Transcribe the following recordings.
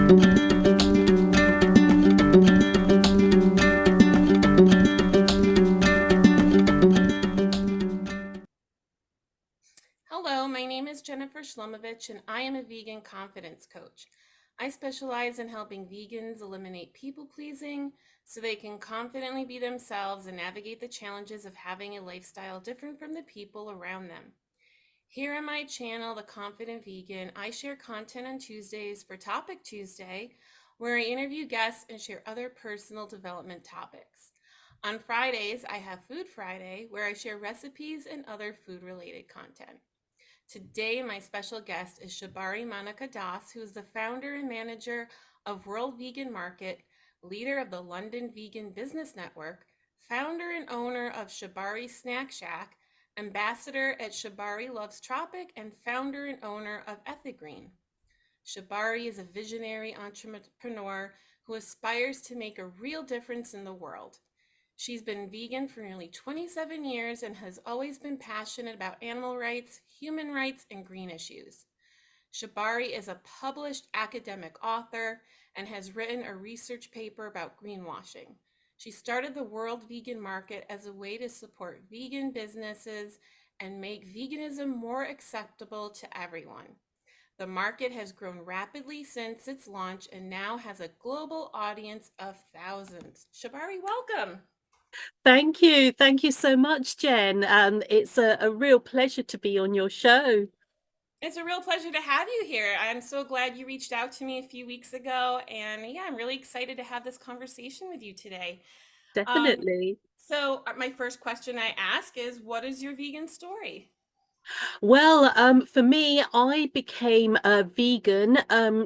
Hello, my name is Jennifer Shlomovich, and I am a vegan confidence coach. I specialize in helping vegans eliminate people pleasing so they can confidently be themselves and navigate the challenges of having a lifestyle different from the people around them. Here on my channel, The Confident Vegan, I share content on Tuesdays for Topic Tuesday, where I interview guests and share other personal development topics. On Fridays, I have Food Friday, where I share recipes and other food related content. Today, my special guest is Shabari Monica Das, who is the founder and manager of World Vegan Market, leader of the London Vegan Business Network, founder and owner of Shabari Snack Shack, ambassador at Shabari Loves Tropic, and founder and owner of EthiGreen. Shabari is a visionary entrepreneur who aspires to make a real difference in the world. She's been vegan for nearly 27 years and has always been passionate about animal rights, human rights, and green issues. Shabari is a published academic author and has written a research paper about greenwashing. She started the World Vegan Market as a way to support vegan businesses and make veganism more acceptable to everyone. The market has grown rapidly since its launch and now has a global audience of thousands. Shabari, welcome. Thank you. Thank you so much, Jen. It's a real pleasure to be on your show. It's a real pleasure to have you here. I'm so glad you reached out to me a few weeks ago. And yeah, I'm really excited to have this conversation with you today. Um, Definitely. my first question I ask is, what is your vegan story? Well, for me, I became a vegan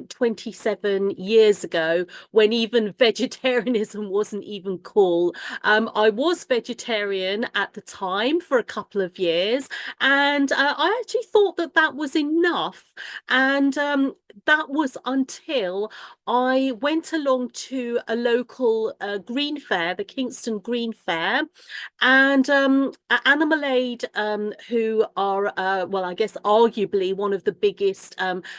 27 years ago when even vegetarianism wasn't even cool. I was vegetarian at the time for a couple of years, and I actually thought that that was enough. And that was until I went along to a local green fair, the Kingston Green Fair, and Animal Aid, who are, well, I guess arguably one of the biggest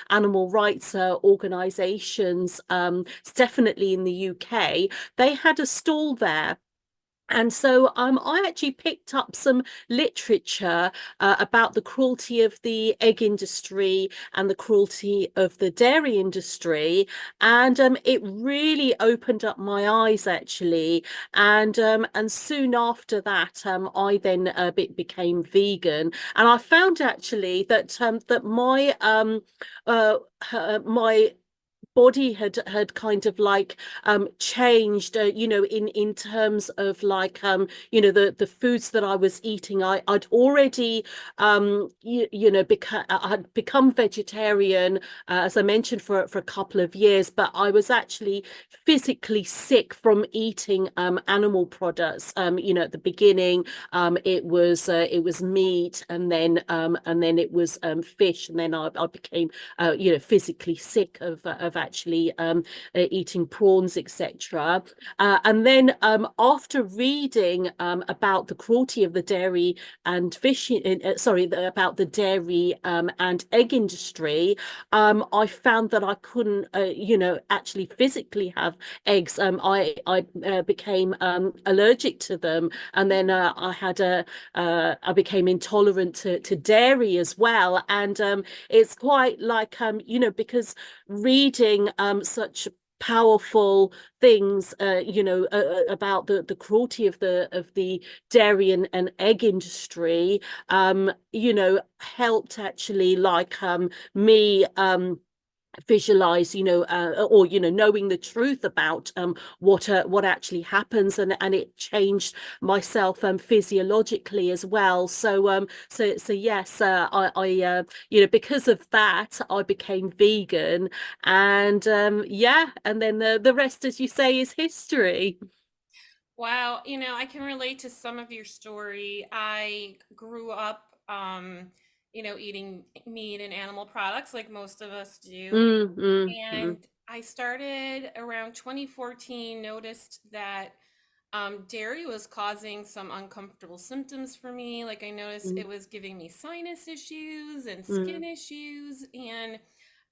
animal rights organisations, definitely in the UK, they had a stall there. And so I actually picked up some literature about the cruelty of the egg industry and the cruelty of the dairy industry, and it really opened up my eyes actually. And soon after that, I then became vegan, and I found actually that uh, my body had kind of like changed, in terms of like the foods that I was eating. I'd already I'd become vegetarian, as I mentioned, for a couple of years, but I was actually physically sick from eating animal products. At the beginning, it was meat, and then it was fish, and then I became physically sick of actually eating prawns, etc. And then after reading about the cruelty of the dairy and about the dairy and egg industry, I found that I couldn't, actually physically have eggs. I became allergic to them, and then I became intolerant to dairy as well. And it's quite like because reading such powerful things about the cruelty of the dairy and egg industry, helped actually like me visualize, or knowing the truth about what actually happens, and it changed myself physiologically as well. So yes, I because of that I became vegan, and yeah, and then the rest, as you say, is history. Wow, I can relate to some of your story. I grew up, eating meat and animal products like most of us do. Mm, mm, mm, And I started around 2014, noticed that dairy was causing some uncomfortable symptoms for me. Like I noticed mm, it was giving me sinus issues and mm, skin issues. And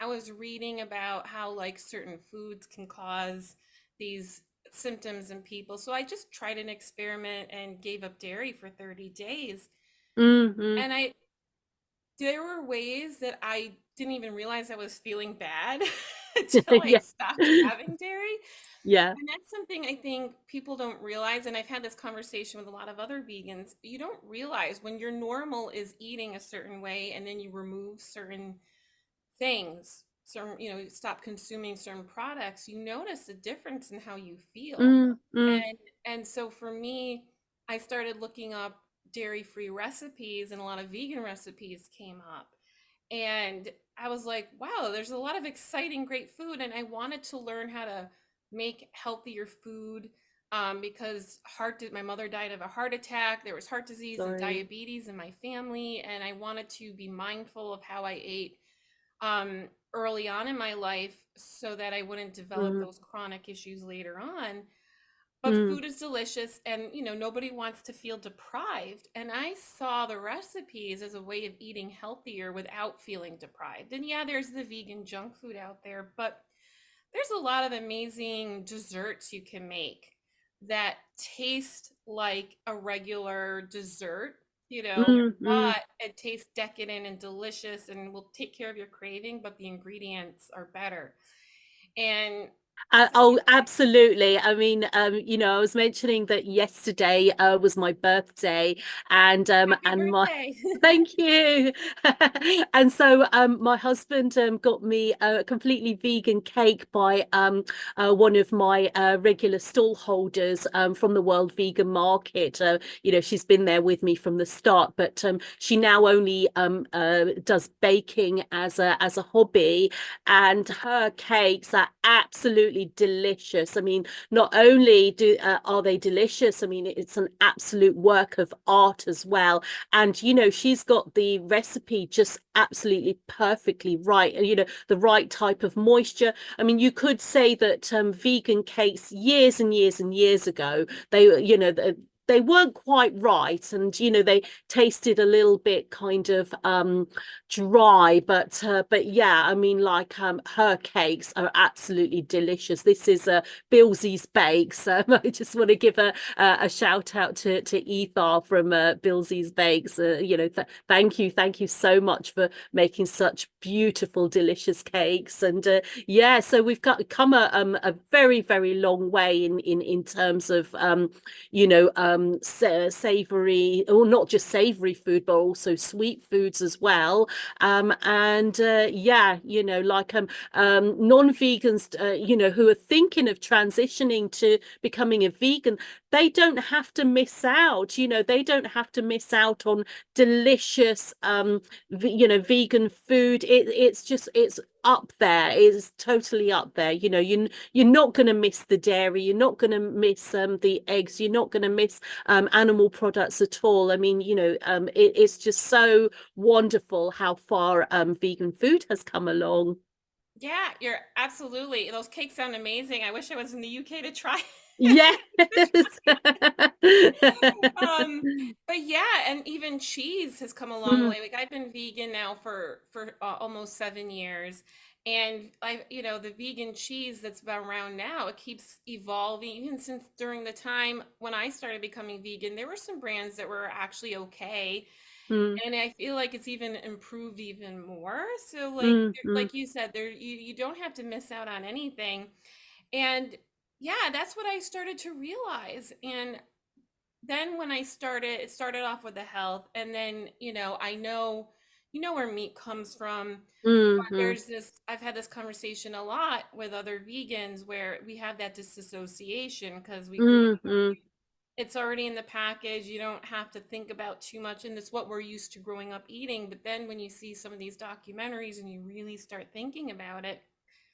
I was reading about how like certain foods can cause these symptoms in people. So I just tried an experiment and gave up dairy for 30 days. Mm-hmm. And I there were ways that I didn't even realize I was feeling bad until I Yeah. stopped having dairy. Yeah. And that's something I think people don't realize. And I've had this conversation with a lot of other vegans. You don't realize when your normal is eating a certain way and then you remove certain things, certain, stop consuming certain products, you notice a difference in how you feel. Mm-hmm. And so for me, I started looking up dairy-free recipes and a lot of vegan recipes came up. And I was like, wow, there's a lot of exciting, great food. And I wanted to learn how to make healthier food because my mother died of a heart attack. There was heart disease and Sorry. diabetes in my family. And I wanted to be mindful of how I ate early on in my life so that I wouldn't develop Mm-hmm. those chronic issues later on. But Mm-hmm. food is delicious and nobody wants to feel deprived. And I saw the recipes as a way of eating healthier without feeling deprived. And yeah, there's the vegan junk food out there, but there's a lot of amazing desserts you can make that taste like a regular dessert, Mm-hmm. but it tastes decadent and delicious and will take care of your craving, but the ingredients are better. And so, Oh, absolutely. I mean, I was mentioning that yesterday was my birthday, happy and my birthday. thank you. And so my husband got me a completely vegan cake by one of my regular stall holders from the World Vegan Market. She's been there with me from the start, but she now only does baking as a hobby, and her cakes are absolutely delicious. I mean, not only are they delicious, I mean, it's an absolute work of art as well. And she's got the recipe just absolutely perfectly right, and the right type of moisture. I mean, you could say that vegan cakes years and years and years ago, they weren't quite right, and they tasted a little bit kind of dry, but yeah, I mean, like her cakes are absolutely delicious. This is Billsy's Bakes. I just want to give a shout out to Ethar from Billsy's Bakes. Thank you so much for making such beautiful, delicious cakes. And yeah, so we've come a very, very long way in terms of savory, or not just savory food, but also sweet foods as well. And yeah, like non-vegans, who are thinking of transitioning to becoming a vegan, they don't have to miss out. They don't have to miss out on delicious, vegan food. It's up there. It's totally up there. You're not going to miss the dairy. You're not going to miss the eggs. You're not going to miss animal products at all. I mean, it's just so wonderful how far vegan food has come along. Yeah, you're absolutely. Those cakes sound amazing. I wish I was in the UK to try. Yes. um, but yeah, and even cheese has come a long Mm, way. Like I've been vegan now for almost 7 years, and the vegan cheese that's been around now, it keeps evolving. Even since during the time when I started becoming vegan, there were some brands that were actually okay, mm, and I feel like it's even improved even more. So mm, mm, like you said, you don't have to miss out on anything. And yeah, that's what I started to realize. And then when it started off with the health, and then I know where meat comes from. mm, But mm, I've had this conversation a lot with other vegans where we have that disassociation because we grew mm, up, mm, it's already in the package. You don't have to think about too much, and it's what we're used to growing up eating. But then when you see some of these documentaries and you really start thinking about it,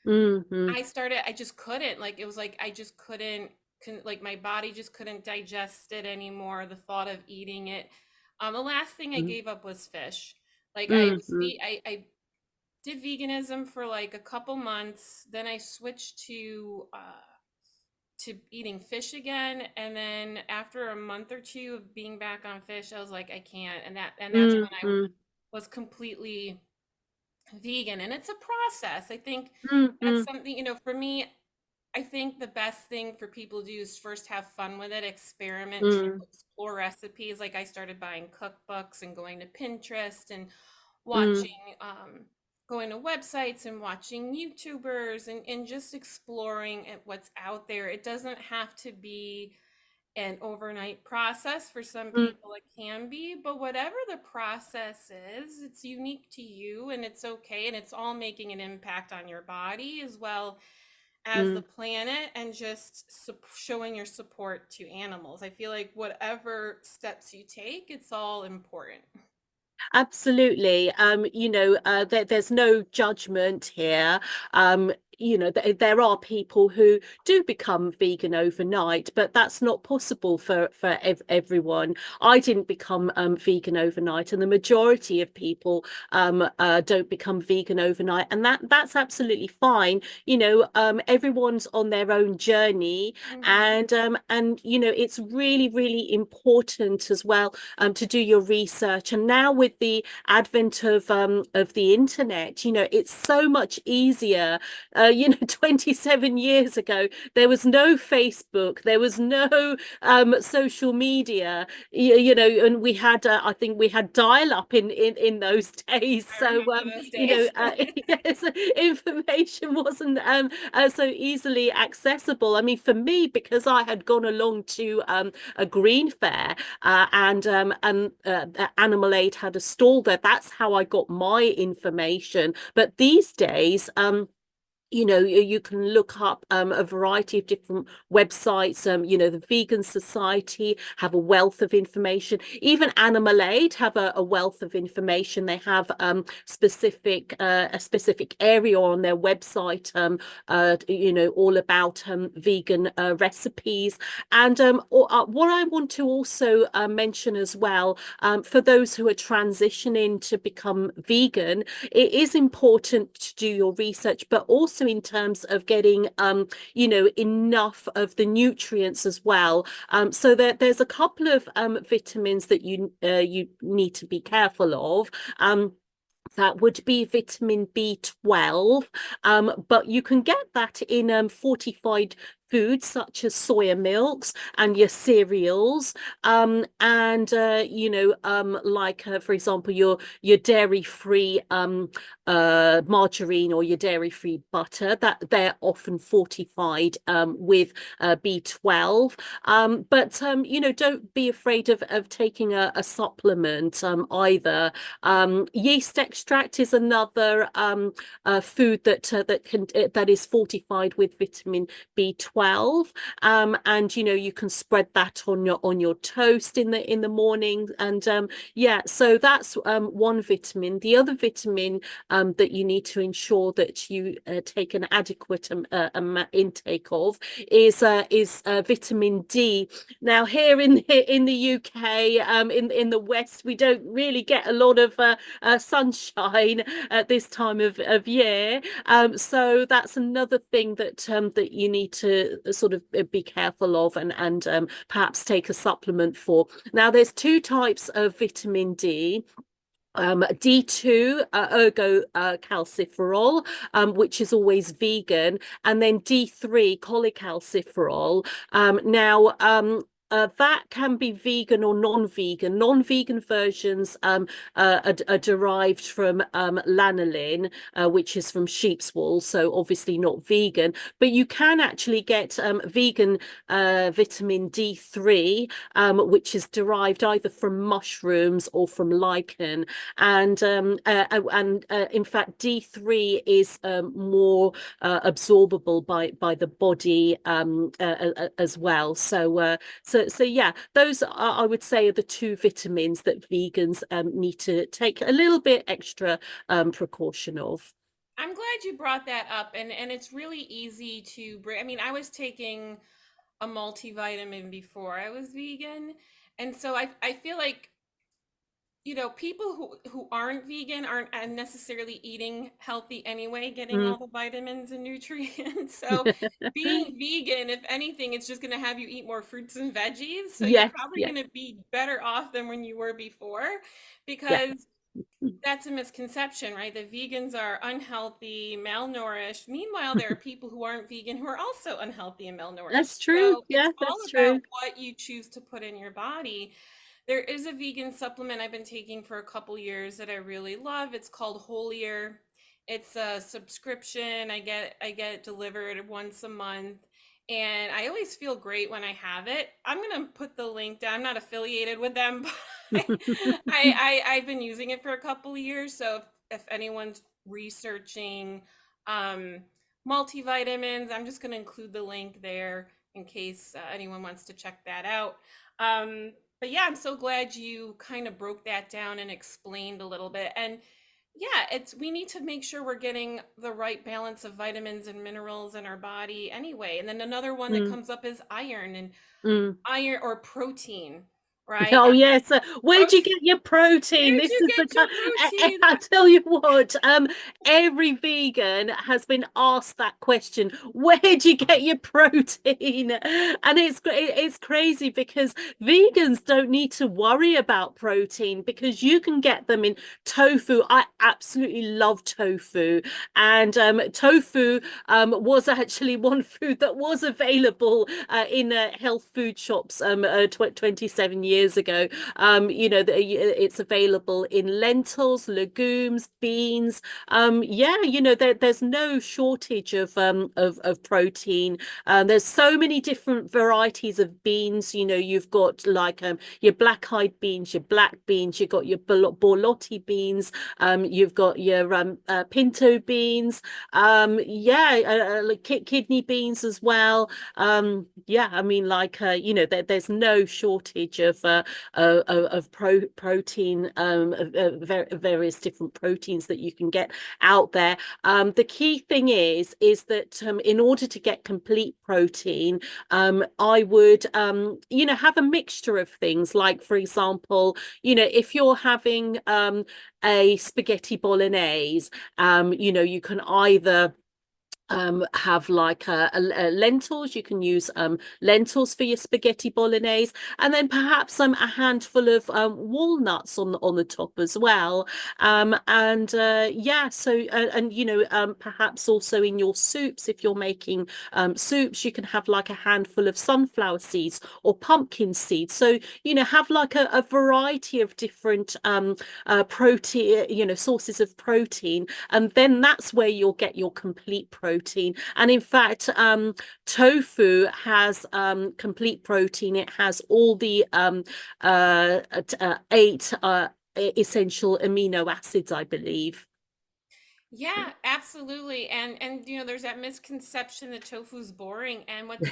mm, mm, I just couldn't. Like, it was like, I just couldn't, like, my body just couldn't digest it anymore. The thought of eating it. The last thing I mm, gave up was fish. Like, mm, mm, I did veganism for like a couple months. Then I switched to eating fish again. And then after a month or two of being back on fish, I was like, I can't. And that's mm, when I mm, was completely vegan, and it's a process. I think that's Mm, something, for me, I think the best thing for people to do is first have fun with it, experiment, mm, explore recipes. Like I started buying cookbooks and going to Pinterest and mm, watching, going to websites and watching YouTubers and just exploring what's out there. It doesn't have to be an overnight process. For some mm, people, it can be, but whatever the process is, it's unique to you and it's okay. And it's all making an impact on your body as well as the mm. planet, and just showing your support to animals. I feel like whatever steps you take, it's all important. Absolutely. There's no judgment here. There are people who do become vegan overnight, but that's not possible for everyone. I didn't become vegan overnight, and the majority of people don't become vegan overnight, and that's absolutely fine. Everyone's on their own journey, Hmm. and it's really, really important as well to do your research. And now with the advent of the internet, it's so much easier. 27 years ago, there was no Facebook, there was no social media, and we had, I think we had dial-up in those days. I So, remember those days. yes, information wasn't so easily accessible. I mean, for me, because I had gone along to a green fair, and Animal Aid had a stall there. That's how I got my information. But these days, you can look up a variety of different websites. The Vegan Society have a wealth of information. Even Animal Aid have a wealth of information. They have a specific area on their website, all about vegan recipes. And what I want to also mention as well, for those who are transitioning to become vegan, it is important to do your research, but also in terms of getting, enough of the nutrients as well. So there's a couple of vitamins that you need to be careful of. That would be vitamin B12, but you can get that in fortified foods such as soya milks and your cereals, and like for example, your dairy-free margarine or your dairy-free butter. That they're often fortified with B12. But don't be afraid of taking a supplement either. Yeast extract is another food that is fortified with vitamin B12, and you can spread that on your toast in the morning. And yeah, so that's one vitamin. The other vitamin that you need to ensure that you take an adequate intake of is vitamin D. Now, here in the UK, in the West, we don't really get a lot of sunshine at this time of year. So that's another thing that you need to sort of be careful of, and perhaps take a supplement for. Now, there's two types of vitamin D. D2, ergo calciferol, which is always vegan, and then D3, cholecalciferol. Now, that can be vegan or non-vegan. Non-vegan versions are derived from lanolin, which is from sheep's wool, so obviously not vegan. But you can actually get vegan vitamin D3, which is derived either from mushrooms or from lichen, and in fact D3 is more absorbable by the body as well. So yeah, those are, I would say, are the two vitamins that vegans need to take a little bit extra precaution of. I'm glad you brought that up, and it's really easy to bring. I mean, I was taking a multivitamin before I was vegan, and so I feel like, people who aren't vegan aren't necessarily eating healthy anyway, getting Mm. all the vitamins and nutrients. So being vegan, if anything, it's just going to have you eat more fruits and veggies. So you're Yes, probably yeah, going to be better off than when you were before, yeah. because That's a misconception, right? That vegans are unhealthy, malnourished. Meanwhile, there are people who aren't vegan who are also unhealthy and That's malnourished. true. So it's Yeah, all that's about true. what you choose to put in your body. There is a vegan supplement I've been taking for a couple years that I really love. It's called Holier. It's a subscription. I get it delivered once a month. And I always feel great when I have it. I'm gonna put the link down. I'm not affiliated with them, but I've been using it for a couple of years. So if anyone's researching um, multivitamins, I'm just gonna include the link there in case anyone wants to check that out. But yeah, I'm so glad you kind of broke that down and explained a little bit. And yeah, it's we need to make sure we're getting the right balance of vitamins and minerals in our body anyway. And then another one that Mm, comes up is iron and mm. iron or protein, right? Oh yes, where'd you Protein. get your protein? Where'd This you is the get your protein? I tell you what, every vegan has been asked that question. Where'd you get your protein? And it's crazy because vegans don't need to worry about protein because you can get them in tofu. I absolutely love tofu, and tofu was actually one food that was available in health food shops tw 27 years ago. It's available in lentils, legumes, beans. Yeah, there's no shortage of protein. There's so many different varieties of beans. You've got like your black-eyed beans, your black beans, you've got your borlotti beans, you've got your pinto beans, yeah, like kidney beans as well. Yeah, I mean, like there's no shortage of protein, various different proteins that you can get out there. The key thing is that in order to get complete protein, I would have a mixture of things. Like, for example, if you're having a spaghetti bolognese, you can either have like lentils. You can use lentils for your spaghetti bolognese, and then perhaps a handful of walnuts on the top as well. And yeah, so and perhaps also in your soups, if you're making soups, you can have like a handful of sunflower seeds or pumpkin seeds. So have like a variety of different protein, sources of protein, and then that's where you'll get your complete protein. And in fact, tofu has complete protein. It has all the eight essential amino acids, I believe. Yeah, absolutely. And there's that misconception that tofu's boring. And what's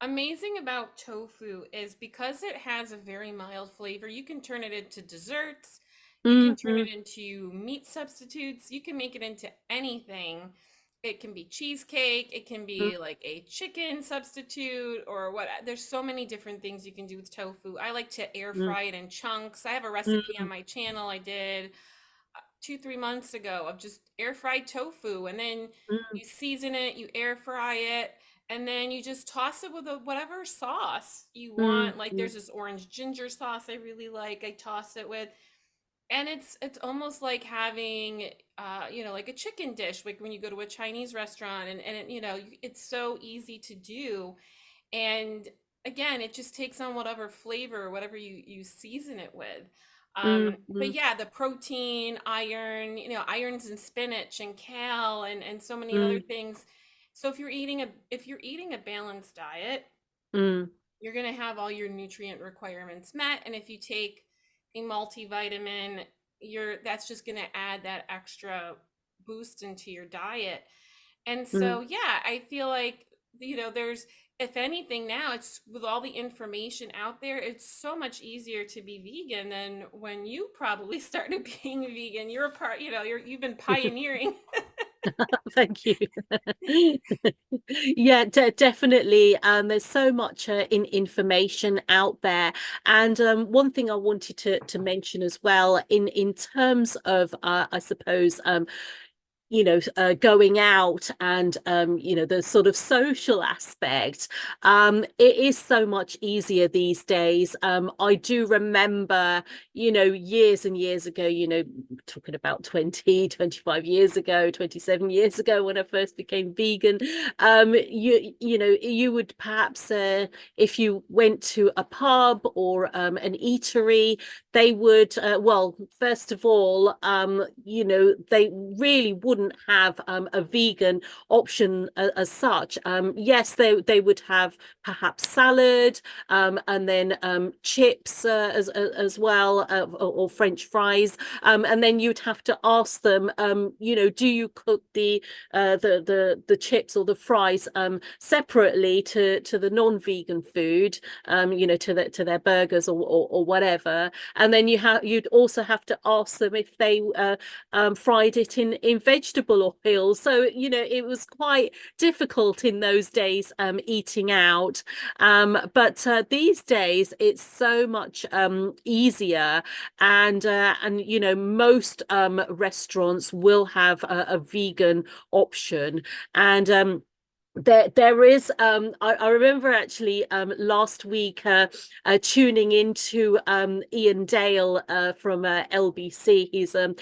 amazing about tofu is because it has a very mild flavor, you can turn it into desserts, you can turn Mm-hmm, it into meat substitutes, you can make it into anything. It can be cheesecake, it can be like a chicken substitute or what. There's so many different things you can do with tofu. I like to air mm-hmm, fry it in chunks. I have a recipe on mm-hmm, my channel I did 2, 3 months ago of just air fried tofu, and then you season it, you air fry it, and then you just toss it with whatever sauce you want. Like mm-hmm, there's this orange ginger sauce I really like. I toss it with, and it's almost like having like a chicken dish, like when you go to a Chinese restaurant, and it's so easy to do. And again, it just takes on whatever flavor, whatever you season it with. But mm-hmm, yeah, the protein, iron, irons in spinach and kale and so many other mm-hmm, things. So if you're eating a balanced diet, mm-hmm, you're going to have all your nutrient requirements met. And if you take a multivitamin, that's just going to add that extra boost into your diet. And so, yeah, I feel like, there's, if anything, now it's with all the information out there, it's so much easier to be vegan than when you probably started being vegan. You're a part, you've been pioneering. Thank you. Yeah, definitely. There's so much in information out there, and one thing I wanted to mention as well, in terms of, I suppose, going out and the sort of social aspect. It is so much easier these days. I do remember, years and years ago, talking about 20, 25 years ago, 27 years ago when I first became vegan. You would perhaps, if you went to a pub or an eatery, they would, well, first of all, they really wouldn't have a vegan option as such. Yes, they would have perhaps salad, and then chips, as well, or French fries, and then you'd have to ask them, do you cook the chips or the fries separately to the non-vegan food, to their burgers or whatever. And then you'd also have to ask them if they fried it in vegetable oil. So it was quite difficult in those days eating out. But these days it's so much easier, and most restaurants will have a vegan option. And there is, I remember actually last week tuning into Ian Dale from LBC. He's a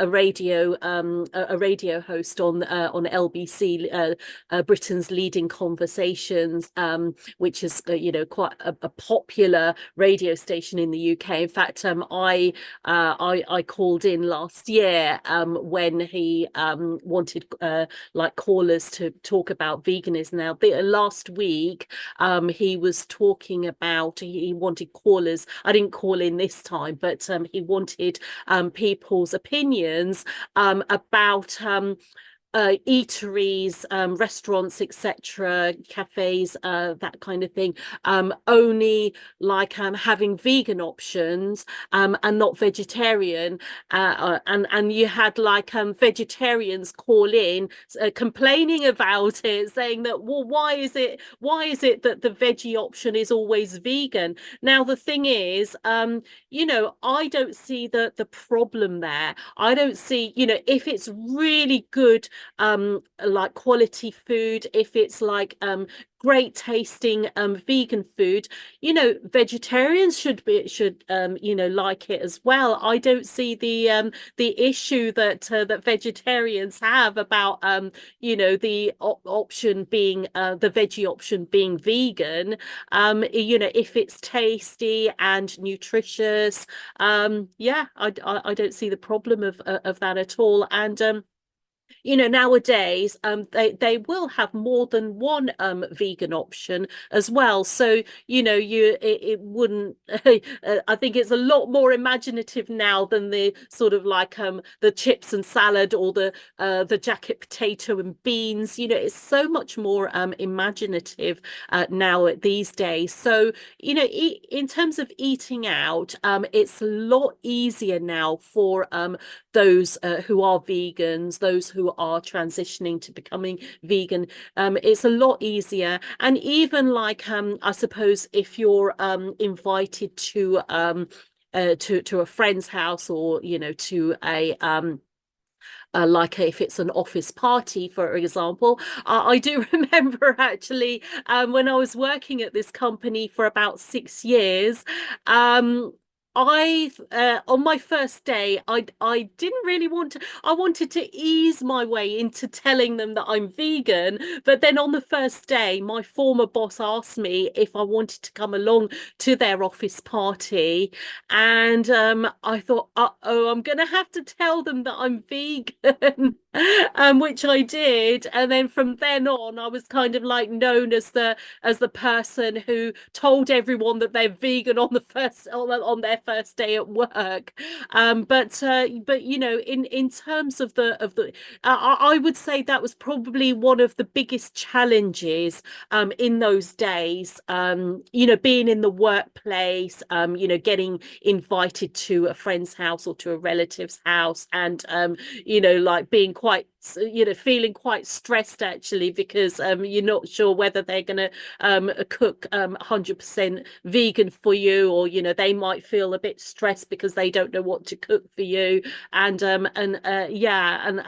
radio host on LBC, Britain's Leading Conversations, which is quite a popular radio station in the UK. In fact, I called in last year when he wanted like callers to talk about veganism. Now, last week, he was talking about, he wanted callers. I didn't call in this time, but he wanted people's opinions about eateries, restaurants, etc., cafes, that kind of thing, only like having vegan options and not vegetarian. And you had like vegetarians call in complaining about it, saying that, well, why is it that the veggie option is always vegan? Now the thing is, I don't see the problem there. I don't see, if it's really good like quality food, if it's like great tasting vegan food, vegetarians should like it as well. I don't see the issue that vegetarians have about the option being the veggie option being vegan. If it's tasty and nutritious, yeah, I don't see the problem of that at all. And nowadays they will have more than one vegan option as well. So it wouldn't I think it's a lot more imaginative now than the sort of like the chips and salad or the jacket potato and beans. It's so much more imaginative now these days. So in terms of eating out, it's a lot easier now for those who are vegans, those who are transitioning to becoming vegan. It's a lot easier. And even like I suppose if you're invited to a friend's house, or to a like if it's an office party, for example. I do remember actually when I was working at this company for about 6 years, I on my first day, I didn't really want to. I wanted to ease my way into telling them that I'm vegan, but then on the first day, my former boss asked me if I wanted to come along to their office party, and I thought, uh-oh, I'm gonna have to tell them that I'm vegan, which I did, and then from then on, I was kind of like known as the person who told everyone that they're vegan on their first day at work. But in terms of the I would say that was probably one of the biggest challenges in those days. Being in the workplace, getting invited to a friend's house or to a relative's house, and like being quite feeling quite stressed actually because you're not sure whether they're going to cook 100% vegan for you, or they might feel a bit stressed because they don't know what to cook for you. And yeah, and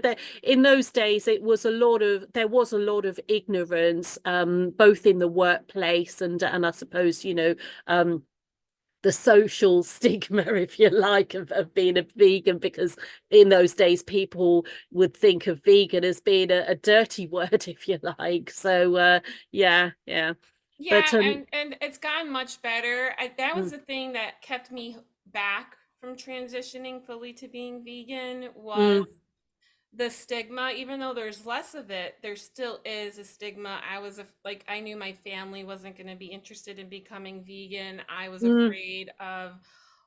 that in those days there was a lot of ignorance, both in the workplace and I suppose the social stigma, if you like, of being a vegan, because in those days people would think of vegan as being a dirty word, if you like. So yeah, yeah. Yeah, But and it's gotten much better. That was mm, the thing that kept me back from transitioning fully to being vegan was mm, the stigma. Even though there's less of it, there still is a stigma. Like, I knew my family wasn't going to be interested in becoming vegan. I was mm, afraid of,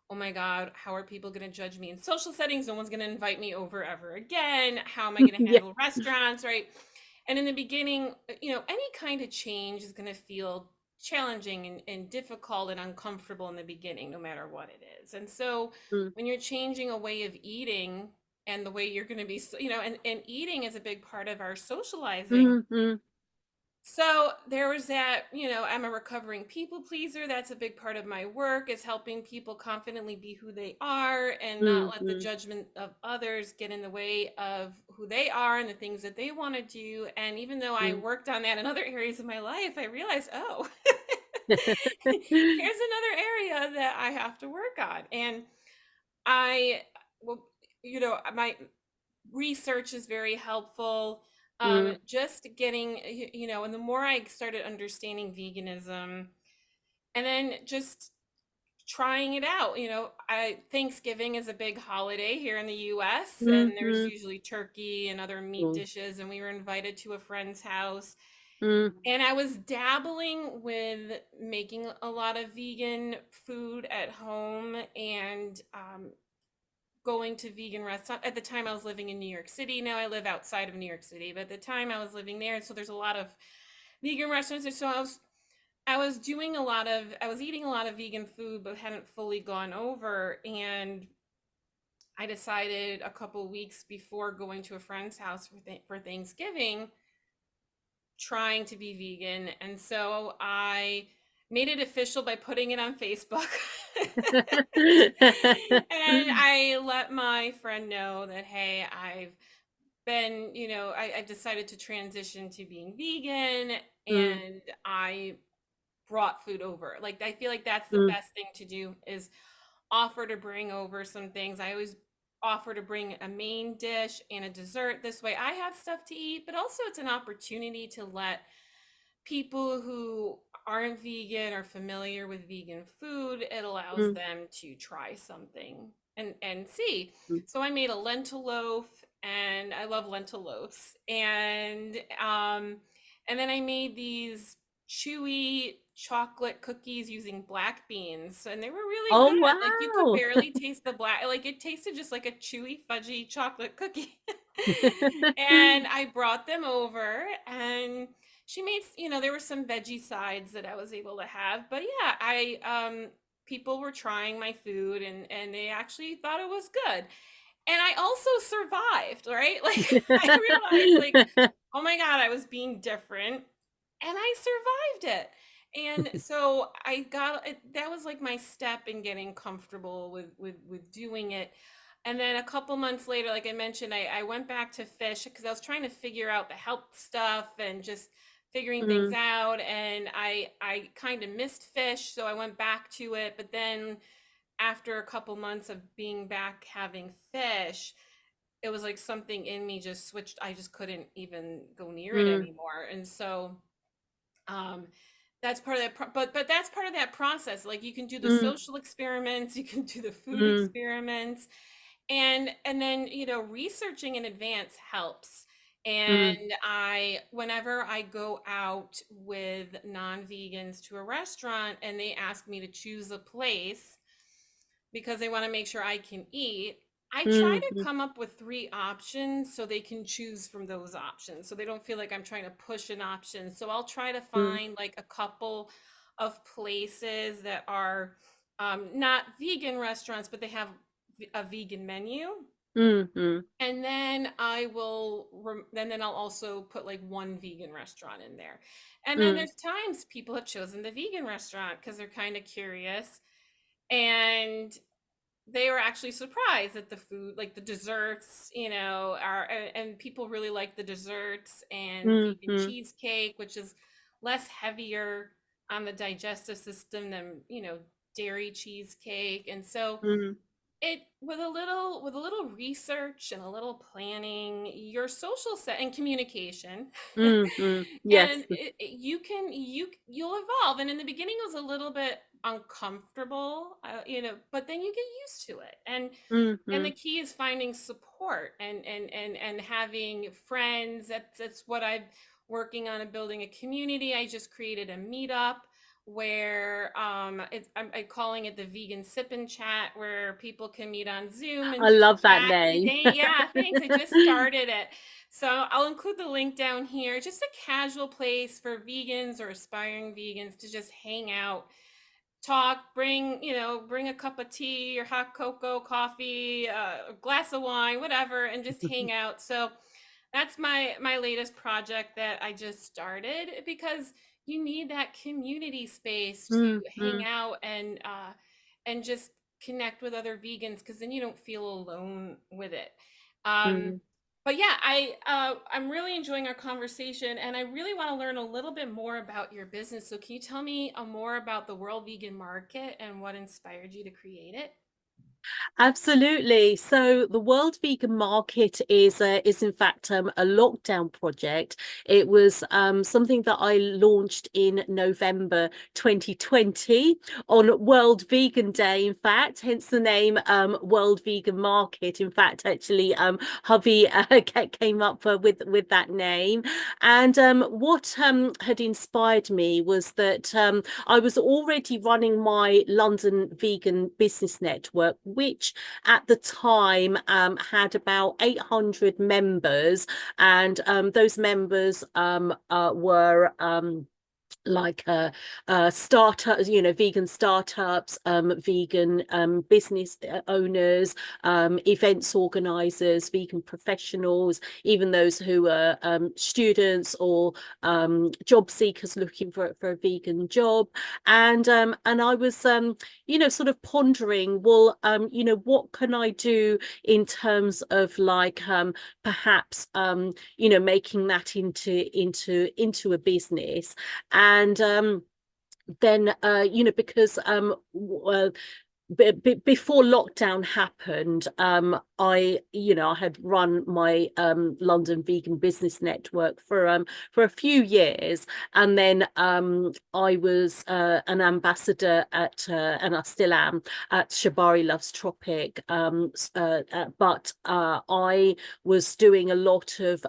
oh my God, how are people going to judge me in social settings? No one's going to invite me over ever again. How am I going to yeah. handle restaurants, right? And in the beginning, any kind of change is going to feel challenging and difficult and uncomfortable in the beginning, no matter what it is. And so Mm, when you're changing a way of eating and the way you're going to be, and eating is a big part of our socializing. mm, mm, So there was that, I'm a recovering people pleaser. That's a big part of my work, is helping people confidently be who they are and not mm, let the mm, judgment of others get in the way of who they are and the things that they want to do. And even though I mm. worked on that in other areas of my life, I realized, oh, here's another area that I have to work on. And I, well, my research is very helpful. Mm, Just getting, and the more I started understanding veganism, and then just trying it out, Thanksgiving is a big holiday here in the US, mm, and there's mm, usually turkey and other meat mm, dishes. And we were invited to a friend's house. mm, And I was dabbling with making a lot of vegan food at home, and going to vegan restaurant. At the time I was living in New York City. Now I live outside of New York City, but at the time I was living there, so there's a lot of vegan restaurants. And so I was eating a lot of vegan food, but hadn't fully gone over. And I decided a couple weeks before going to a friend's house for Thanksgiving, trying to be vegan. And so I made it official by putting it on Facebook. And I let my friend know that, hey, I've decided to transition to being vegan, mm, and I brought food over. Like, I feel like that's the mm, best thing to do, is offer to bring over some things. I always offer to bring a main dish and a dessert. This way I have stuff to eat, but also it's an opportunity to let people who aren't vegan or familiar with vegan food, it allows mm, them to try something and see. mm. So I made a lentil loaf, and I love lentil loaves. And then I made these chewy chocolate cookies using black beans, and they were really Oh good. Like, you could wow. barely taste the black, like it tasted just like a chewy fudgy chocolate cookie. And I brought them over, and she made, there were some veggie sides that I was able to have. But yeah, I people were trying my food, and they actually thought it was good. And I also survived, right? Like, I realized, like, oh my God, I was being different, and I survived it. And so that was like my step in getting comfortable with doing it. And then a couple months later, like I mentioned, I went back to fish because I was trying to figure out the health stuff and just figuring things Mm, out. And I kind of missed fish, so I went back to it. But then after a couple months of being back having fish, it was like something in me just switched. I just couldn't even go near it mm, anymore. And so um that's part of but that's part of that process. Like, you can do the mm, social experiments, you can do the food mm, experiments, and then, researching in advance helps. mm, And whenever I go out with non-vegans to a restaurant and they ask me to choose a place because they want to make sure I can eat, I try mm, to mm, come up with three options so they can choose from those options. So they don't feel like I'm trying to push an option. So I'll try to mm, find like a couple of places that are not vegan restaurants, but they have a vegan menu. Mm-hmm. And then then I'll also put like one vegan restaurant in there. And then Mm, there's times people have chosen the vegan restaurant because they're kind of curious, and they were actually surprised that the food, like the desserts, are, and people really like the desserts and vegan mm-hmm. cheesecake, which is less heavier on the digestive system than, dairy cheesecake. And so Mm, it with a little research and a little planning, your social set and communication, mm-hmm. and Yes. you'll evolve. And in the beginning it was a little bit uncomfortable, but then you get used to it. And Mm-hmm. the key is finding support and having friends. That's what I'm working on, and building a community. I just created a meetup where I'm calling it the vegan sip and chat, where people can meet on Zoom and I just love that chat. name. Yeah, thanks. I just started it. So I'll include the link down here. Just a casual place for vegans or aspiring vegans to just hang out, talk, bring a cup of tea or hot cocoa, coffee, a glass of wine, whatever, and just hang out. So that's my latest project that I just started, because you need that community space to hang Mm-hmm. out and just connect with other vegans, because then you don't feel alone with it. Um, Mm. but yeah, I'm really enjoying our conversation, and I really want to learn a little bit more about your business. So can you tell me more about the World Vegan Market and what inspired you to create it? Absolutely. So the World Vegan Market is in fact a lockdown project. It was something that I launched in November 2020 on World Vegan Day. In fact, hence the name World Vegan Market. In fact, actually, hubby came up with that name. And what had inspired me was that I was already running my London Vegan Business Network, which at the time had about 800 members, and those members were like startups, vegan startups, vegan business owners, events organizers, vegan professionals, even those who are students or job seekers looking for a vegan job. And I was sort of pondering, well, what can I do in terms of like perhaps making that into a business. And then because before lockdown happened, I had run my London Vegan Business Network for a few years, and then I was an ambassador and I still am, at Shabari Loves Tropic. But I was doing a lot of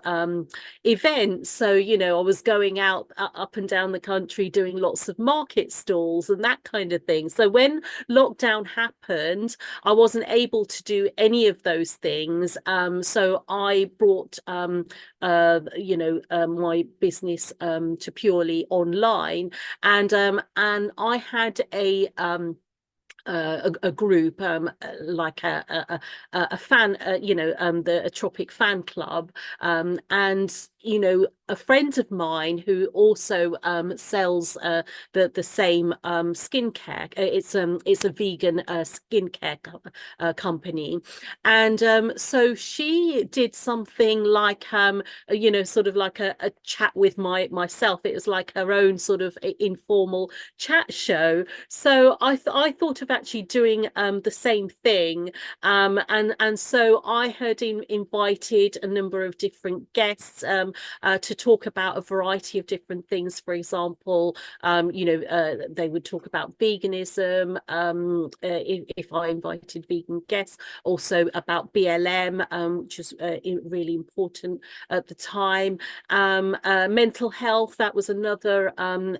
events, so I was going out up and down the country doing lots of market stalls and that kind of thing. So when lockdown happened, I wasn't able to do any of those things. So I brought my business to purely online, and I had a group, like a fan, a Tropic fan club, and a friend of mine who also sells the same skincare. It's a vegan skincare company, and so she did something like sort of like a chat with myself. It was like her own sort of informal chat show. So I thought of actually doing the same thing, and so I had invited a number of different guests to talk about a variety of different things. For example, they would talk about veganism, if I invited vegan guests, also about BLM, which was really important at the time. Mental health, that was another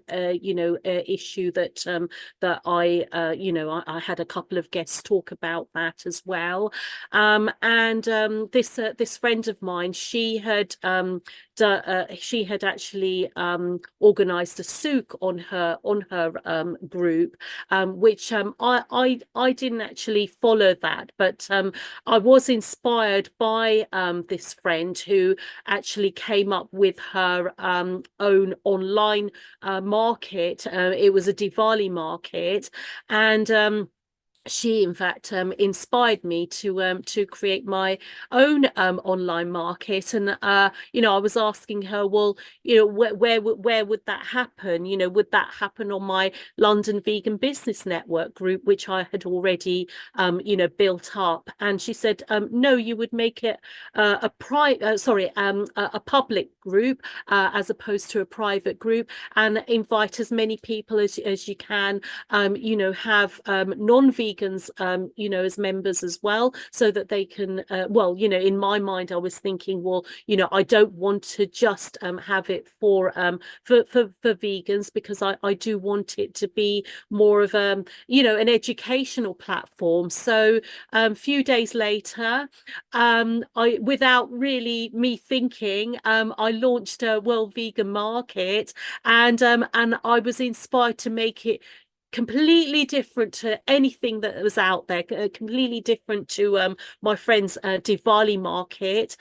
issue that I had a couple of guests talk about that as well. And this friend of mine, she had she had actually organized a souk on her group, which I didn't actually follow that, but I was inspired by this friend who actually came up with her own online market. It was a Diwali market, and she in fact inspired me to create my own online market. And I was asking her, well, where would that happen? Would that happen on my London Vegan Business Network group, which I had already built up? And she said, no, you would make it a a public group, as opposed to a private group, and invite as many people as you can. Have non-vegans, as members as well, so that they can, in my mind, I was thinking, well, I don't want to just have it for vegans, because I do want it to be more of an educational platform. So a few days later, I without really me thinking, I launched a World Vegan Market, and I was inspired to make it completely different to anything that was out there, completely different to my friend's Diwali market.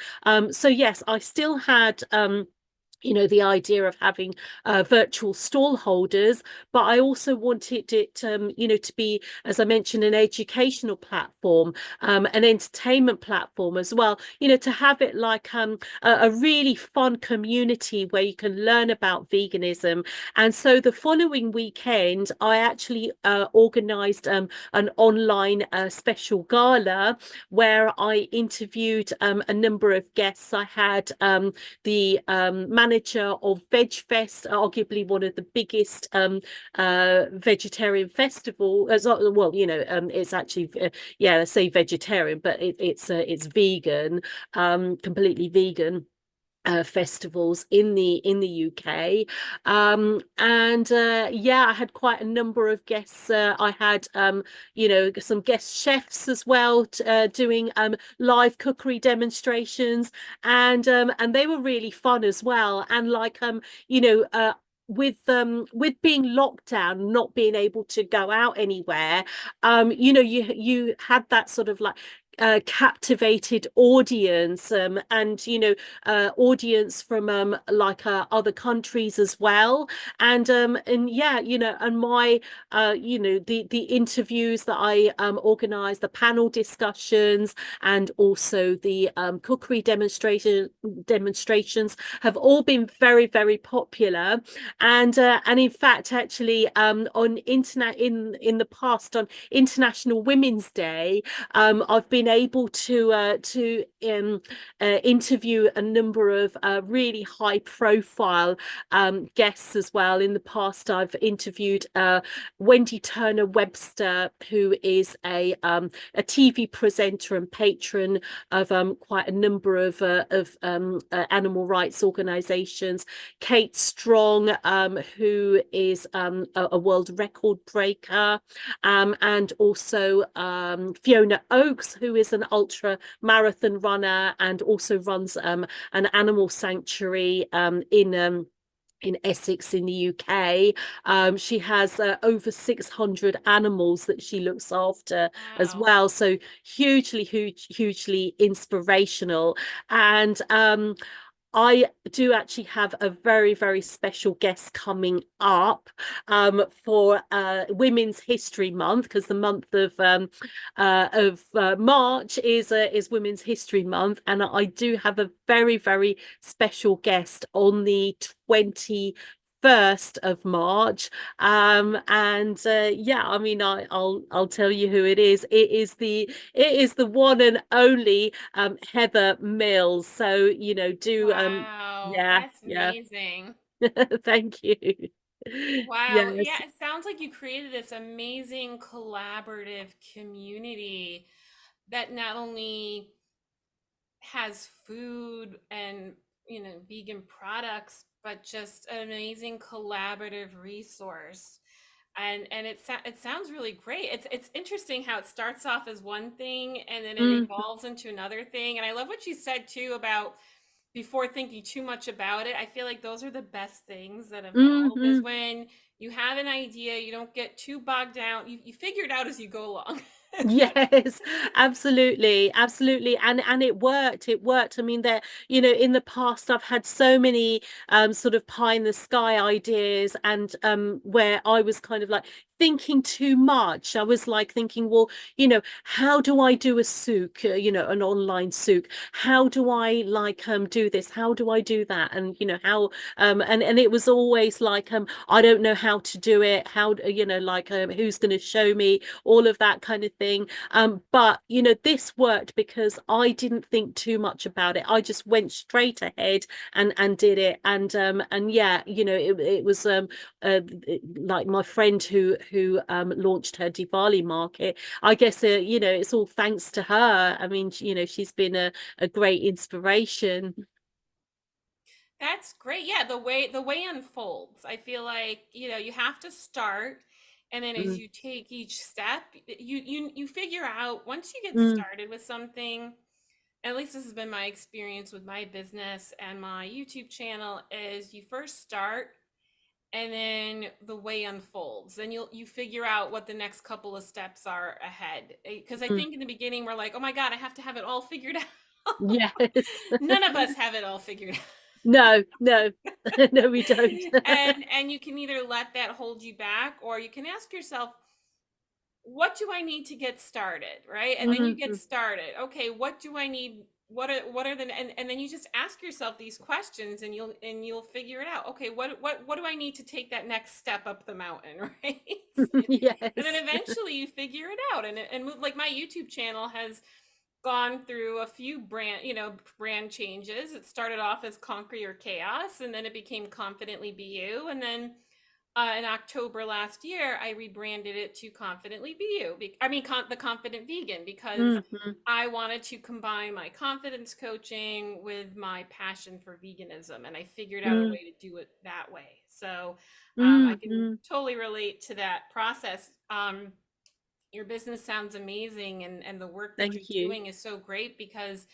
So yes, I still had the idea of having virtual stall holders, but I also wanted it, to be, as I mentioned, an educational platform, an entertainment platform as well, to have it like a really fun community where you can learn about veganism. And so the following weekend, I actually organized an online special gala where I interviewed a number of guests. I had the manager of Veg Fest, arguably one of the biggest vegetarian festival. As well, it's actually I say vegetarian, but it's vegan, completely vegan. Festivals in the UK, and I had quite a number of guests. I had some guest chefs as well, doing live cookery demonstrations, and they were really fun as well. And like with being locked down, not being able to go out anywhere, you had that sort of like captivated audience, and audience from other countries as well. And yeah, and my the interviews that I organized, the panel discussions, and also the cookery demonstrations have all been very, very popular. And in fact, actually, on internet in the past, on International Women's Day, I've been able to interview a number of really high profile guests as well. In the past, I've interviewed Wendy Turner Webster, who is a TV presenter and patron of quite a number of animal rights organizations. Kate Strong, who is a world record breaker, and also Fiona Oakes, who is an ultra marathon runner and also runs an animal sanctuary in Essex in the UK. She has over 600 animals that she looks after as Wow. well. So hugely inspirational. And I do actually have a very, very special guest coming up for Women's History Month, because the month of March is Women's History Month, and I do have a very, very special guest on the 21st of March. And I mean, I'll tell you who it is. It is the one and only Heather Mills. So do Wow, yeah, that's yeah. amazing. Thank you. Wow. Yeah, Yes. it sounds like you created this amazing collaborative community that not only has food and, vegan products, but just an amazing collaborative resource. And it sounds really great. It's interesting how it starts off as one thing and then it Mm, evolves into another thing. And I love what you said too about before thinking too much about it. I feel like those are the best things that evolve, is Hmm. when you have an idea, you don't get too bogged down. You figure it out as you go along. Yes, absolutely, absolutely. And it worked. It worked. I mean, there, in the past I've had so many sort of pie in the sky ideas, and where I was kind of like thinking too much. I was like thinking, well, how do I do a souk, an online souk? How do I like do this? How do I do that? And how and it was always like I don't know how to do it. How like who's going to show me? All of that kind of thing. But this worked because I didn't think too much about it. I just went straight ahead and did it. And yeah, it was like my friend who launched her Diwali market. I guess it's all thanks to her. I mean, she's been a great inspiration. That's great. Yeah, the way unfolds. I feel like, you have to start, and then as Mm, you take each step, you figure out, once you get mm, started with something, at least this has been my experience with my business and my YouTube channel, is you first start, and then the way unfolds. Then you figure out what the next couple of steps are ahead. Because I mm. think in the beginning we're like, "Oh my God, I have to have it all figured out." Yes. None of us have it all figured No, no, no, we don't. and you can either let that hold you back, or you can ask yourself, what do I need to get started, right? And then you get Mhm. started. Okay, what do I need? What are the, and then you just ask yourself these questions, and you'll figure it out. Okay, what do I need to take that next step up the mountain, right? And then Yes. eventually you figure it out, and move. Like, my YouTube channel has gone through a few brand changes. It started off as Conquer Your Chaos, and then it became Confidently Be You, and then in October last year, I rebranded it to Confidently Be You. The Confident Vegan, because Hmm. I wanted to combine my confidence coaching with my passion for veganism, and I figured out a Mm, way to do it that way. So I mm, can mm. totally relate to that process. Your business sounds amazing, and the work that you're Thank you. doing is so great, because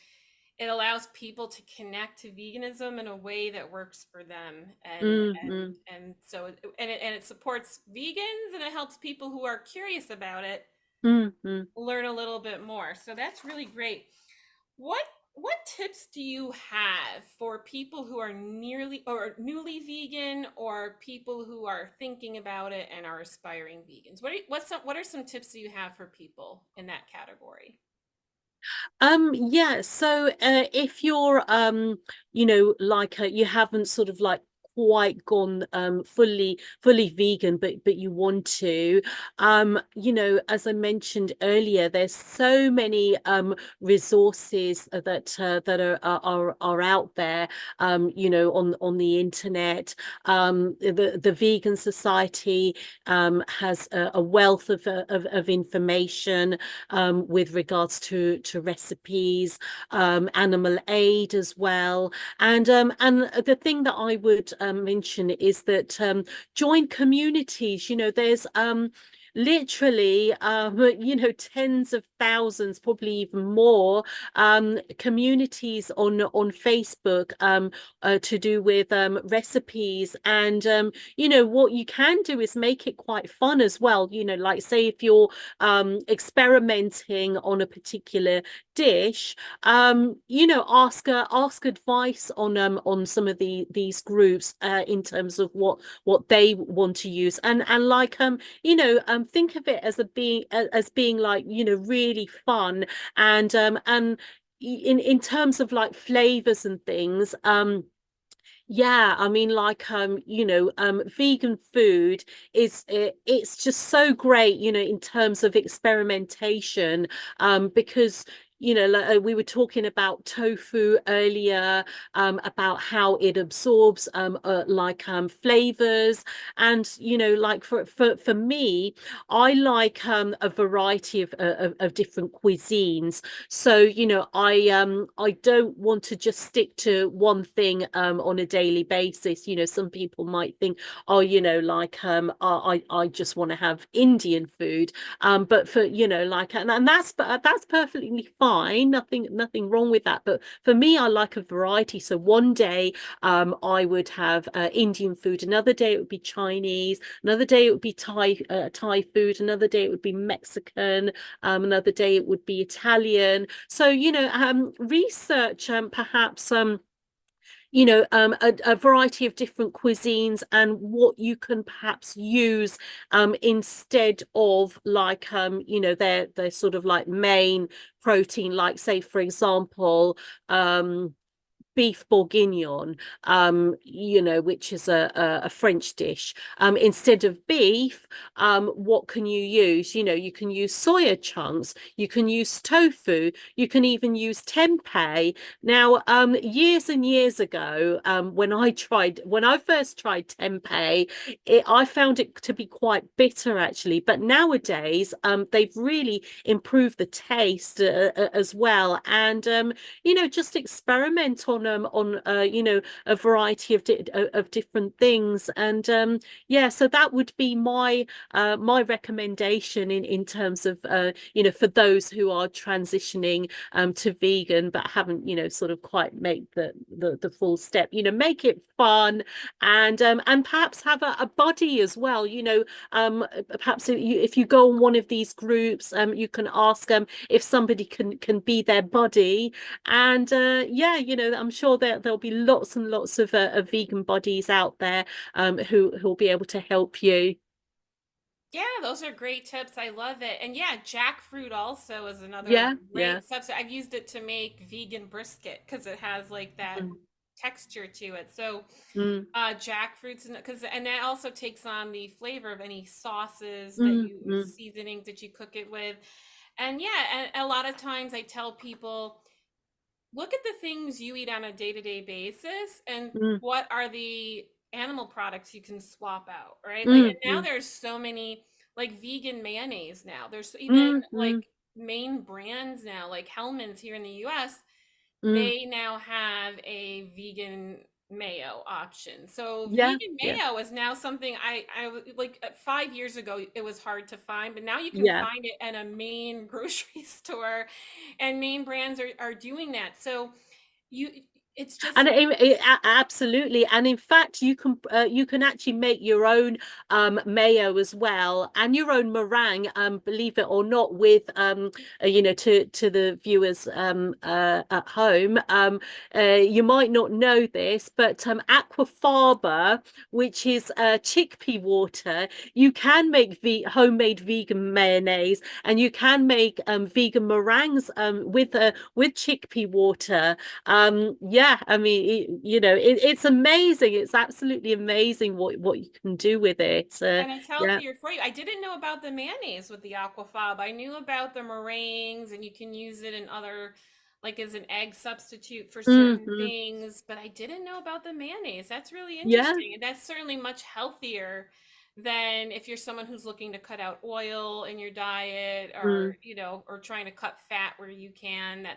it allows people to connect to veganism in a way that works for them, Mm, mm, and so it supports vegans, and it helps people who are curious about it mm, mm. learn a little bit more. So that's really great. What tips do you have for people who are nearly or newly vegan, or people who are thinking about it and are aspiring vegans? What are some tips that you have for people in that category? Yeah, so if you're like you haven't sort of like quite gone fully vegan, but you want to, as I mentioned earlier, there's so many resources that are out there, on the internet. The Vegan Society has a wealth of information with regards to recipes, animal aid as well. And the thing that I would mention is that join communities. There's literally tens of thousands, probably even more, communities on Facebook, to do with recipes. And what you can do is make it quite fun as well. Like, say if you're experimenting on a particular dish, ask advice on some of these groups, in terms of what they want to use. And like think of it as being like really fun. And in terms of like flavors and things, yeah, I mean, like vegan food it's just so great, in terms of experimentation, because like, we were talking about tofu earlier, about how it absorbs like flavors. And like for me, I like a variety of different cuisines. So I don't want to just stick to one thing on a daily basis. Some people might think, oh, like I just want to have Indian food. But for like, and that's perfectly fine. fine, nothing wrong with that. But for me, I like a variety. So one day I would have Indian food, another day it would be Chinese, another day it would be Thai food, another day it would be Mexican, another day it would be Italian. So research perhaps a variety of different cuisines and what you can perhaps use instead of like their sort of like main protein, like say for example beef bourguignon, which is a French dish. Instead of beef, what can you use? You can use soya chunks, you can use tofu, you can even use tempeh. Now, years and years ago, when I first tried tempeh, I found it to be quite bitter actually. But nowadays, they've really improved the taste as well. And just experiment on a variety of different things. And yeah, so that would be my recommendation in terms of for those who are transitioning to vegan but haven't sort of quite made the full step. Make it fun and perhaps have a buddy as well. Perhaps if you go on one of these groups, you can ask if somebody can be their buddy. And yeah, I'm sure there'll be lots and lots of vegan buddies out there who'll be able to help you. Yeah, those are great tips. I love it. And yeah, jackfruit also is another Yeah, yeah. great substitute. I've used it to make vegan brisket because it has like that Mm, texture to it. So mm, jackfruits and that also takes on the flavor of any sauces that mm, you or mm, seasonings that you cook it with. And yeah, and a lot of times I tell people look at the things you eat on a day-to-day basis and mm, what are the animal products you can swap out, right? Like, and mm, now mm, there's so many like vegan mayonnaise now. There's even mm, like mm, main brands now, like Hellman's here in the US, mm. they now have a vegan mayo option. So Yeah, vegan yeah, mayo is now something like 5 years ago it was hard to find, but now you can yeah. find it at a main grocery store, and main brands are doing that. So you it's just And absolutely, and in fact, you can actually make your own mayo as well, and your own meringue. Believe it or not, with to the viewers at home, you might not know this, but aquafaba, which is chickpea water, you can make homemade vegan mayonnaise, and you can make vegan meringues with chickpea water. Yeah, I mean, it's amazing. It's absolutely amazing what you can do with it. And it's Yeah. healthier for you. I didn't know about the mayonnaise with the aquafaba. I knew about the meringues, and you can use it in other, like as an egg substitute for certain Hmm. things, but I didn't know about the mayonnaise. That's really Yeah. interesting. And that's certainly much healthier than if you're someone who's looking to cut out oil in your diet, Mm, or, or trying to cut fat where you can.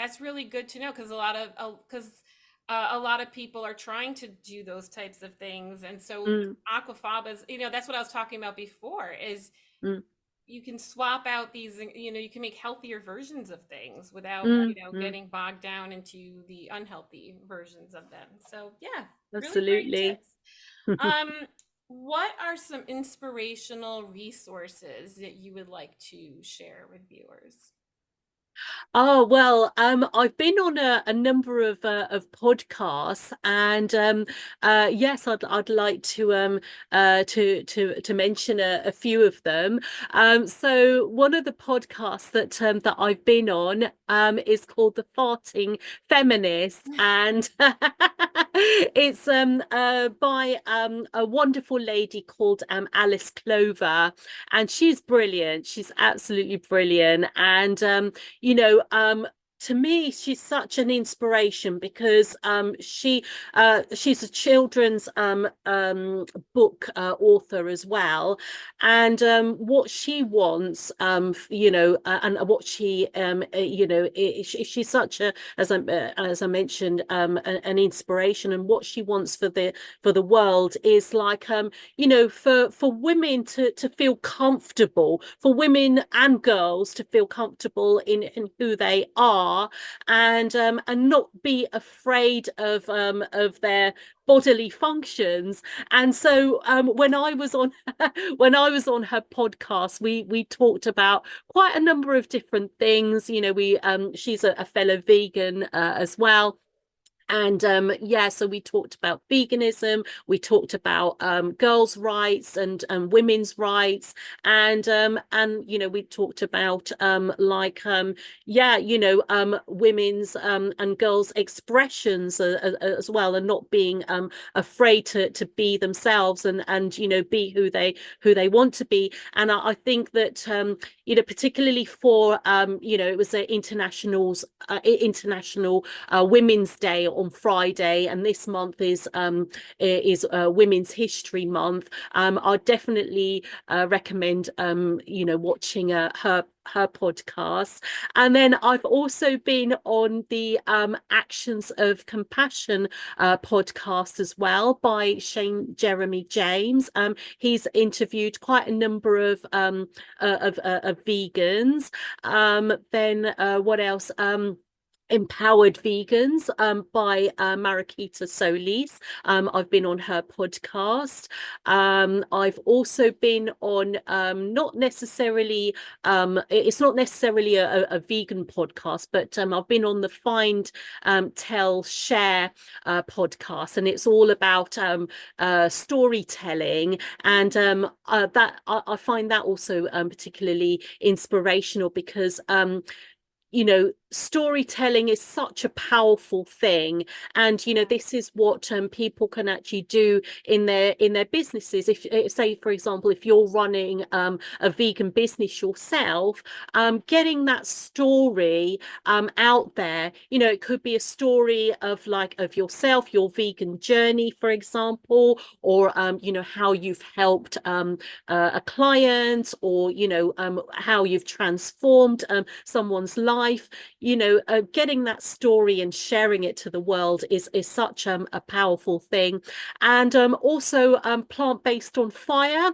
That's really good to know, because a lot of people are trying to do those types of things. And so mm, aquafabas, that's what I was talking about before, is mm, you can swap out these, you can make healthier versions of things without, mm, mm. getting bogged down into the unhealthy versions of them. So yeah, really great Absolutely. tips. Um, what are some inspirational resources that you would like to share with viewers? Oh well, I've been on a number of podcasts, and yes, I'd like to mention a few of them. So one of the podcasts that I've been on is called The Farting Feminist, and it's by a wonderful lady called Alice Clover, and she's brilliant. She's absolutely brilliant, and you know, To me, she's such an inspiration because she's a children's book author as well, and what she wants, and what she she's such a, as I mentioned, an inspiration, and what she wants for the world is like for women to feel comfortable, for women and girls to feel comfortable in who they are, and not be afraid of their bodily functions. And so when I was on when I was on her podcast, we talked about quite a number of different things. We she's a fellow vegan as well. And yeah, so we talked about veganism, we talked about girls' rights and women's rights, and we talked about women's and girls' expressions as well, and not being afraid to be themselves, and be who they want to be. And I think that particularly for it was an international Women's Day on Friday, and this month is Women's History Month. I'd definitely recommend watching her podcast. And then I've also been on the Actions of Compassion podcast as well by Shane Jeremy James. He's interviewed quite a number of vegans. Then what else? Empowered Vegans by Mariquita Solis. I've been on her podcast. I've also been on not necessarily it's not necessarily a vegan podcast, but I've been on the Find, Tell, Share podcast, and it's all about storytelling, and that I find that also particularly inspirational, because storytelling is such a powerful thing, and this is what people can actually do in their businesses. If say, for example, if you're running a vegan business yourself, getting that story out there, it could be a story of yourself, your vegan journey, for example, or how you've helped a client, or how you've transformed someone's life. Getting that story and sharing it to the world is such a powerful thing. And also Plant-Based on Fire,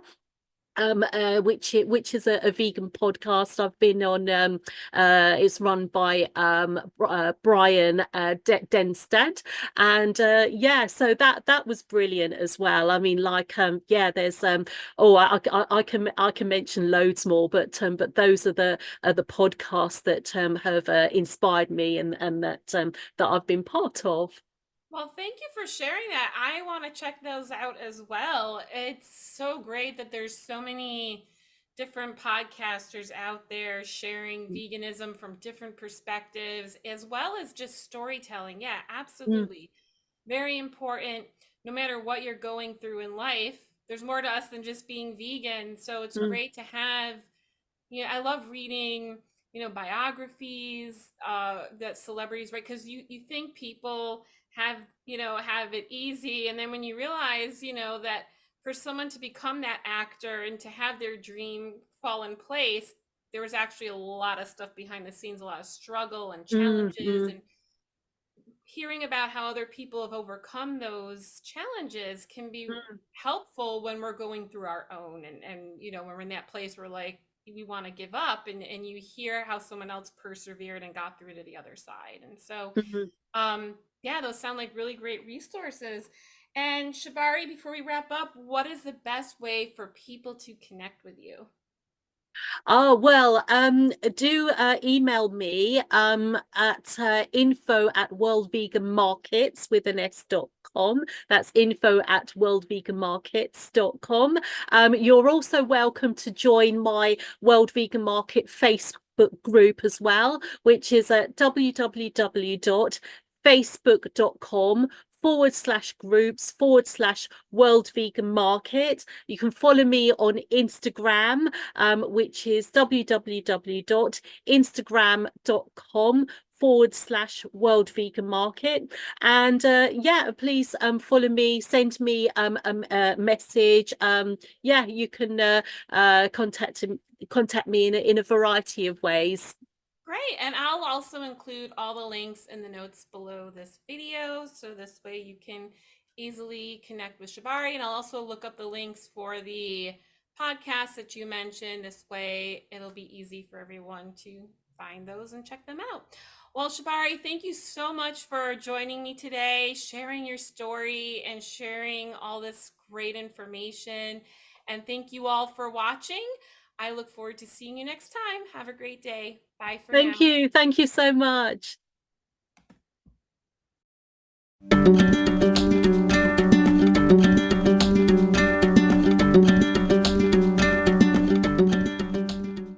which is a vegan podcast I've been on. It's run by Brian Denstead, and yeah, so that was brilliant as well. I mean, there's I can mention loads more, but those are the podcasts that have inspired me, and that I've been part of. Well, thank you for sharing that. I want to check those out as well. It's so great that there's so many different podcasters out there sharing veganism from different perspectives, as well as just storytelling. Yeah, Mm, absolutely. Very important. No matter what you're going through in life, there's more to us than just being vegan. So it's mm, great to have, I love reading, biographies that celebrities write, because you think people have, have it easy, and then when you realize, that for someone to become that actor and to have their dream fall in place, there was actually a lot of stuff behind the scenes, a lot of struggle and mm, challenges, mm, and hearing about how other people have overcome those challenges can be mm, helpful when we're going through our own, and when we're in that place where like we want to give up, and you hear how someone else persevered and got through to the other side. And so mm. yeah, those sound like really great resources. And Shabari, before we wrap up, what is the best way for people to connect with you? Oh, well, do email me at info@worldveganmarkets with an s.com. That's info@worldveganmarkets.com. You're also welcome to join my World Vegan Market Facebook group as well, which is at www.facebook.com/groups/World Vegan Market. You can follow me on Instagram, which is www.instagram.com /World Vegan Market. And yeah, please follow me, send me a message. Yeah, you can contact me in a variety of ways. Great. And I'll also include all the links in the notes below this video. So this way you can easily connect with Shabari. And I'll also look up the links for the podcast that you mentioned. This way it'll be easy for everyone to find those and check them out. Well, Shabari, thank you so much for joining me today, sharing your story and sharing all this great information. And thank you all for watching. I look forward to seeing you next time. Have a great day. Bye for now. Thank you. Thank you so much.